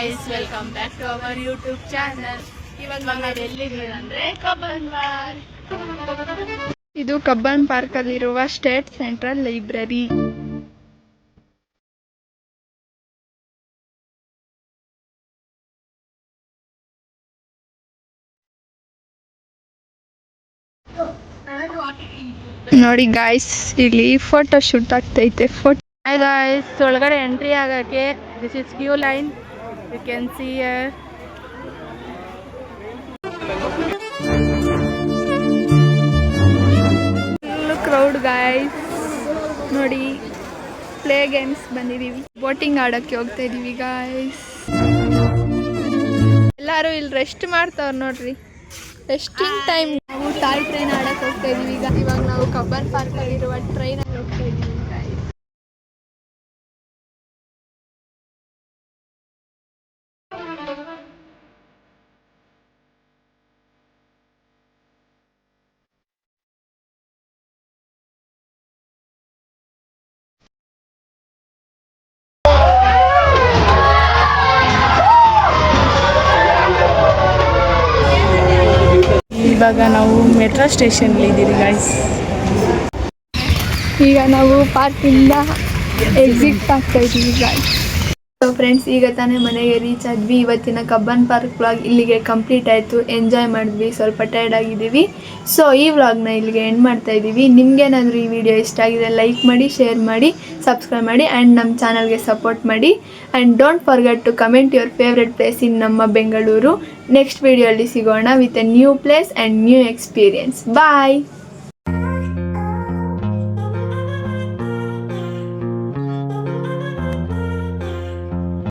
guys, welcome back to our YouTube channel. ಇವಾಗ ನಾವು ಎಲ್ಲಿದ್ದೀವಿ ಅಂದ್ರೆ ಕಬ್ಬನ್ ಪಾರ್ಕ್. ಇದು ಕಬ್ಬನ್ ಪಾರ್ಕ್ ಅಲ್ಲಿರುವ ಸ್ಟೇಟ್ ಸೆಂಟ್ರಲ್ ಲೈಬ್ರರಿ. ನೋಡಿ ಗಾಯ್ಸ್, ಇಲ್ಲಿ ಫೋಟೋ ಶೂಟ್ ಆಗ್ತೈತೆ. Hi guys, ಒಳಗಡೆ ಎಂಟ್ರಿ ಆಗಕ್ಕೆ this is queue line. You can see here. Full crowd guys. ನೋಡಿ, ಪ್ಲೇ ಗೇಮ್ಸ್ ಬಂದಿದೀವಿ, ಬೋಟಿಂಗ್ ಆಡಕ್ಕೆ ಹೋಗ್ತಾ ಇದೀವಿ ಗಾಯ್ಸ್. ಎಲ್ಲಾರು ಇಲ್ಲಿ ರೆಸ್ಟ್ ಮಾಡ್ತಾವ್ರ ನೋಡ್ರಿ, ರೆಸ್ಟಿಂಗ್ ಟೈಮ್. ನಾವು ಟಾಯ್ ಟ್ರೈನ್ ಆಡಕ್ಕೆ ಹೋಗ್ತಾ ಇದೀವಿ. ಇವಾಗ ನಾವು ಕಬ್ಬನ್ ಪಾರ್ಕ್ ಅಲ್ಲಿರುವ ಟ್ರೈನ್ ಅಲ್ಲಿ ಹೋಗ್ತಾ ಇದೀವಿ ಗಾಯ್ಸ್. ಇವಾಗ ನಾವು ಮೆಟ್ರೋ ಸ್ಟೇಷನ್ ಇದ್ದೀವಿ ಗಾಯ್ಸ್. ಈಗ ನಾವು ಪಾರ್ಕಿಂದ ಎಕ್ಸಿಟ್ ಆಗ್ತಾ ಇದ್ದೀವಿ ಗಾಯ್ಸ್. ಸೊ ಫ್ರೆಂಡ್ಸ್, ಈಗ ತಾನೇ ಮನೆಗೆ ರೀಚ್ ಆದ್ವಿ. ಇವತ್ತಿನ ಕಬ್ಬನ್ ಪಾರ್ಕ್ ವ್ಲಾಗ್ ಇಲ್ಲಿಗೆ ಕಂಪ್ಲೀಟ್ ಆಯಿತು. ಎಂಜಾಯ್ ಮಾಡಿದ್ವಿ, ಸ್ವಲ್ಪ ಟೈರ್ಡ್ ಆಗಿದ್ದೀವಿ. ಸೊ ಈ ವ್ಲಾಗ್ನ ಇಲ್ಲಿಗೆ ಎಂಡ್ ಮಾಡ್ತಾ ಇದ್ದೀವಿ. ನಿಮ್ಗೇನಾದರೂ ಈ ವಿಡಿಯೋ ಇಷ್ಟ ಆಗಿದೆ ಲೈಕ್ ಮಾಡಿ, ಶೇರ್ ಮಾಡಿ, ಸಬ್ಸ್ಕ್ರೈಬ್ ಮಾಡಿ ಆ್ಯಂಡ್ ನಮ್ಮ ಚಾನಲ್ಗೆ ಸಪೋರ್ಟ್ ಮಾಡಿ. And don't forget to comment your favourite place in ನಮ್ಮ ಬೆಂಗಳೂರು. ನೆಕ್ಸ್ಟ್ ವಿಡಿಯೋಲ್ಲಿ ಸಿಗೋಣ with a new place and new experience. Bye.